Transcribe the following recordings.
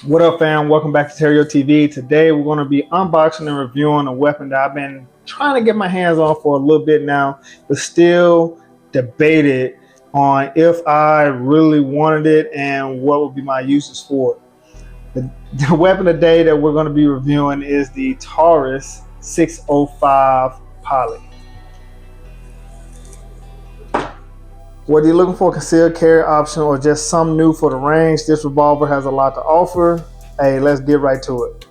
What up, fam? Welcome back to TerrioTV. Today we're going to be unboxing and reviewing a weapon that I've been trying to get my hands on for a little bit now, but still debated on if I really wanted it and what would be my uses for it. The weapon today that we're going to be reviewing is the Taurus 605 Poly. Whether you're looking for a concealed carry option or just something new for the range, this revolver has a lot to offer. Hey, let's get right to it.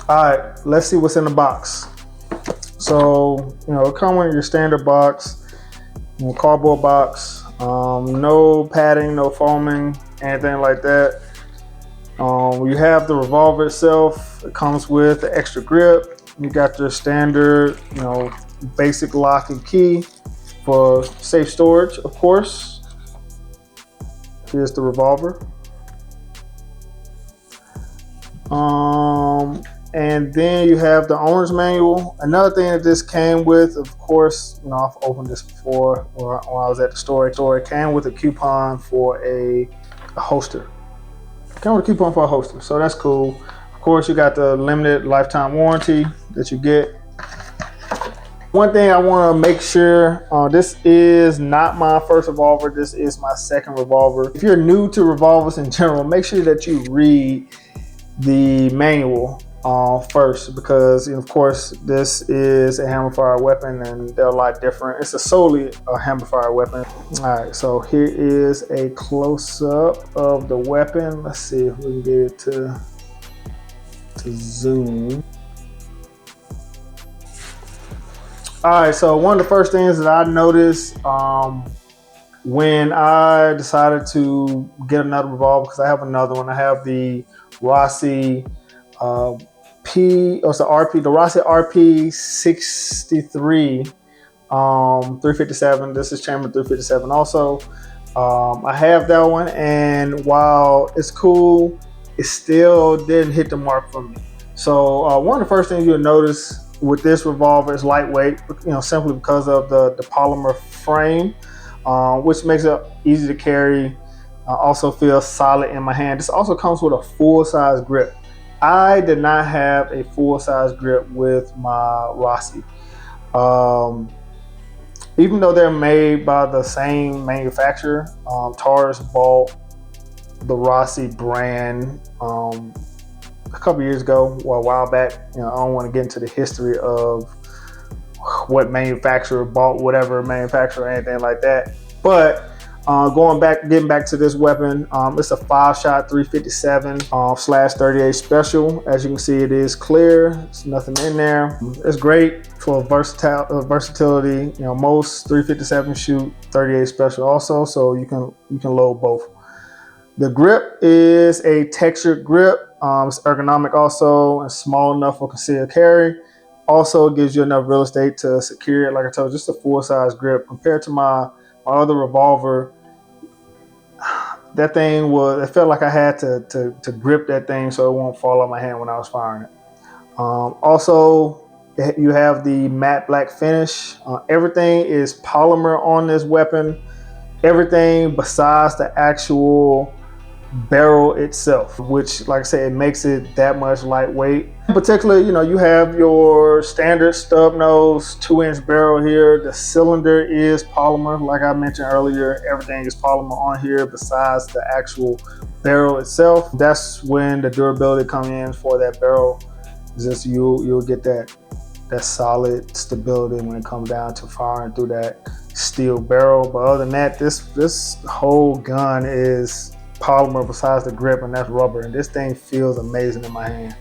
All right, let's see what's in the box. So, it comes with your standard box, cardboard box, no padding, no foaming, anything like that. You have the revolver itself. It comes with the extra grip. You got your standard, basic lock and key for safe storage, of course. Here's the revolver. And then you have the owner's manual. Another thing that this came with, of course, I've opened this before when I was at the store. It came with a coupon for a holster. It came with a coupon for a holster, so that's cool. Of course, you got the limited lifetime warranty that you get. One thing I want to make sure, this is not my first revolver. This is my second revolver. If you're new to revolvers in general, make sure that you read the manual first, because of course this is a hammer fire weapon and they're a lot different. It's solely a hammer fire weapon. All right, so here is a close-up of the weapon. Let's see if we can get it to zoom. All right, so one of the first things that I noticed when I decided to get another revolver, because I have another one. I have the Rossi the Rossi RP63 357. This is chamber 357 also. I have that one, and while it's cool, it still didn't hit the mark for me. So one of the first things you'll notice with this revolver is lightweight, simply because of the polymer frame, which makes it easy to carry. Also feels solid in my hand. This also comes with a full-size grip. I did not have a full-size grip with my Rossi. Even though they're made by the same manufacturer, Taurus bought the Rossi brand a couple years ago, or a while back. I don't want to get into the history of what manufacturer bought whatever manufacturer or anything like that. But getting back to this weapon, it's a 5-shot 357 /38 special. As you can see, it is clear. There's nothing in there. It's great for versatility. Most 357 shoot 38 special also, so you can load both. The grip is a textured grip. It's ergonomic also, and small enough for concealed carry. Also gives you enough real estate to secure it. Like I told you, just a full-size grip. Compared to my other revolver, that thing it felt like I had to grip that thing so it won't fall out my hand when I was firing it. Also, you have the matte black finish. Everything is polymer on this weapon. Everything besides the actual barrel itself, which, like I said, it makes it that much lightweight. In particular, you have your standard stub nose 2-inch barrel here. The cylinder is polymer. Like I mentioned earlier, everything is polymer on here besides the actual barrel itself. That's when the durability comes in for that barrel. Just you'll get that solid stability when it comes down to firing through that steel barrel. But other than that, this whole gun is polymer besides the grip, and that's rubber, and this thing feels amazing in my hand.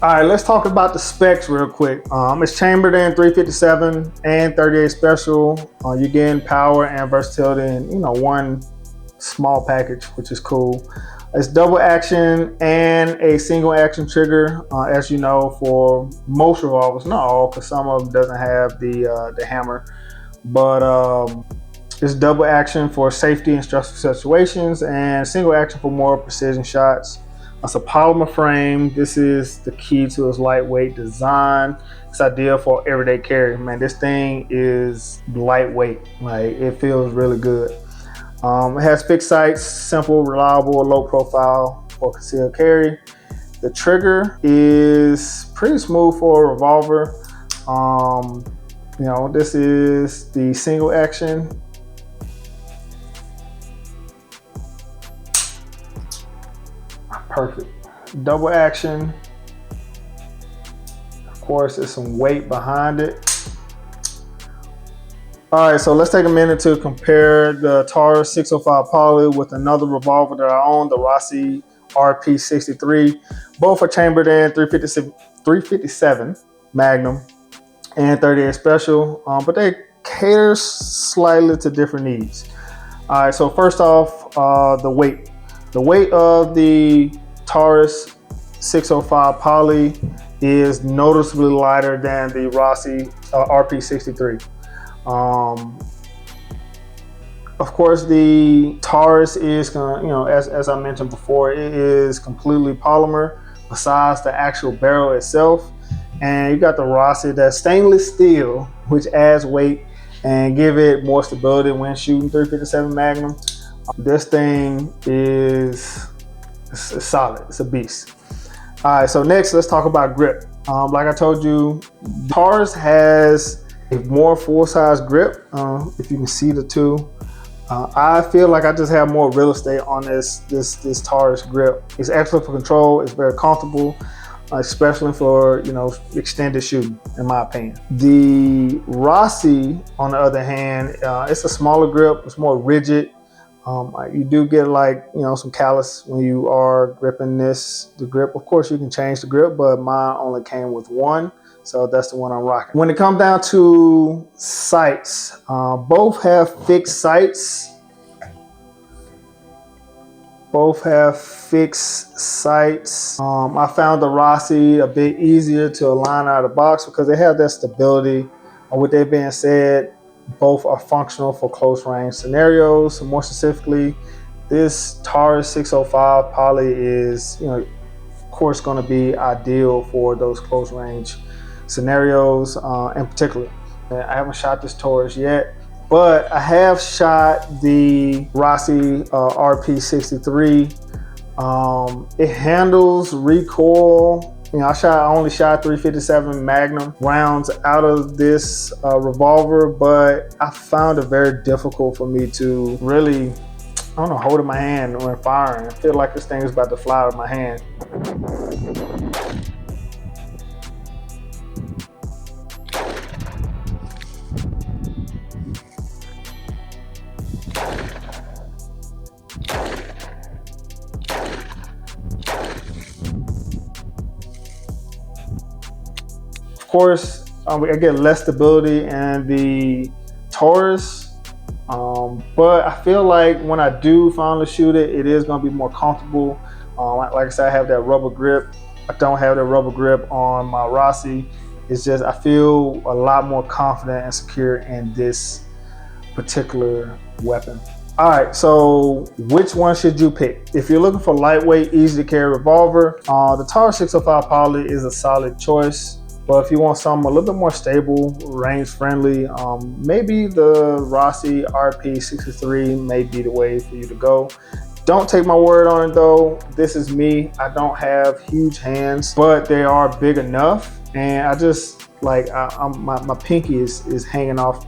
All right, let's talk about the specs real quick. It's chambered in 357 and 38 special. You're getting power and versatility in one small package, which is cool. It's double action and a single action trigger, as you know, for most revolvers. Not all, because some of them doesn't have the hammer, but it's double action for safety and stressful situations, and single action for more precision shots. It's a polymer frame. This is the key to its lightweight design. It's ideal for everyday carry. Man, this thing is lightweight. Like, it feels really good. It has fixed sights, simple, reliable, low profile for concealed carry. The trigger is pretty smooth for a revolver. You know, this is the single action. Perfect. Double action. Of course, there's some weight behind it. All right, so let's take a minute to compare the Taurus 605 Poly with another revolver that I own, the Rossi RP63. Both are chambered in 357 Magnum and 38 Special, but they cater slightly to different needs. All right, so first off, the weight. The weight of the Taurus 605 Poly is noticeably lighter than the Rossi RP63. Of course, the Taurus is gonna, you know, as I mentioned before, it is completely polymer besides the actual barrel itself. And you got the Rossi that's stainless steel, which adds weight and give it more stability when shooting 357 Magnum. This thing is solid. It's a beast. All right, so next let's talk about grip. Like I told you, Taurus has a more full-size grip. If you can see the two, I feel like I just have more real estate on this Taurus grip. It's excellent for control. It's very comfortable, especially for, you know, extended shooting, in my opinion. The Rossi, on the other hand, it's a smaller grip. It's more rigid. You do get, like, you know, some callus when you are gripping the grip. Of course, you can change the grip, but mine only came with one, so that's the one I'm rocking. When it comes down to sights, both have fixed sights. Both have fixed sights. I found the Rossi a bit easier to align out of the box because they have that stability. With that being said, both are functional for close range scenarios. More specifically, this Taurus 605 Poly is, you know, of course, going to be ideal for those close range scenarios in particular. I haven't shot this Taurus yet, but I have shot the Rossi RP63. It handles recoil. You know, I only shot 357 Magnum rounds out of this revolver, but I found it very difficult for me to really, I don't know, hold in my hand when firing. I feel like this thing is about to fly out of my hand. Of course, I get less stability in the Taurus, but I feel like when I do finally shoot it, it is going to be more comfortable. Like I said, I have that rubber grip. I don't have that rubber grip on my Rossi. It's just I feel a lot more confident and secure in this particular weapon. All right, so which one should you pick? If you're looking for lightweight, easy to carry revolver, the Taurus 605 Poly is a solid choice. But if you want something a little bit more stable, range friendly, maybe the Rossi RP63 may be the way for you to go. Don't take my word on it though. This is me. I don't have huge hands, but they are big enough. And I just, like, my pinky is hanging off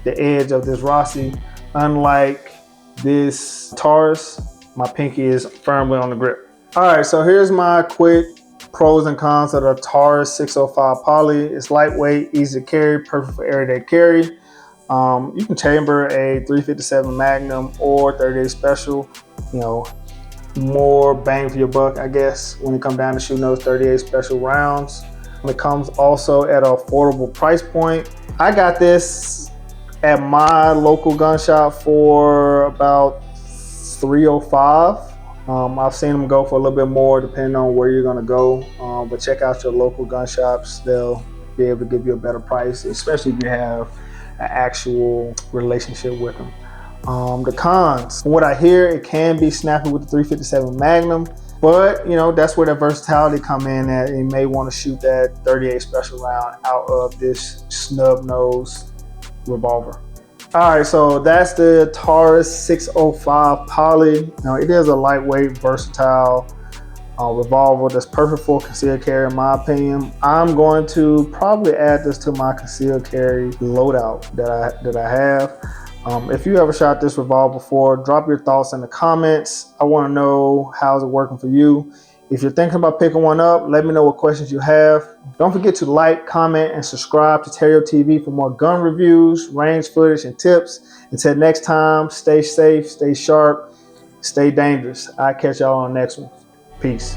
the edge of this Rossi. Unlike this Taurus, my pinky is firmly on the grip. All right, so here's my quick pros and cons of the Taurus 605 Poly. It's lightweight, easy to carry, perfect for everyday carry. You can chamber a 357 Magnum or 38 Special. You know, more bang for your buck, I guess, when it comes down to shooting those 38 Special rounds. It comes also at an affordable price point. I got this at my local gun shop for about $305. I've seen them go for a little bit more depending on where you're gonna go, but check out your local gun shops. They'll be able to give you a better price, especially if you have an actual relationship with them. The cons, from what I hear, it can be snappy with the 357 Magnum. But, you know, that's where the versatility come in, that you may want to shoot that 38 special round out of this snub nose revolver. All right, so that's the Taurus 605 poly. Now, it is a lightweight, versatile revolver that's perfect for concealed carry, in my opinion. I'm going to probably add this to my concealed carry loadout that I have. If you ever shot this revolver before, drop your thoughts in the comments. I want to know how's it working for you. If you're thinking about picking one up, let me know what questions you have. Don't forget to like, comment, and subscribe to TerrioTV for more gun reviews, range footage, and tips. Until next time, stay safe, stay sharp, stay dangerous. I'll catch y'all on the next one. Peace.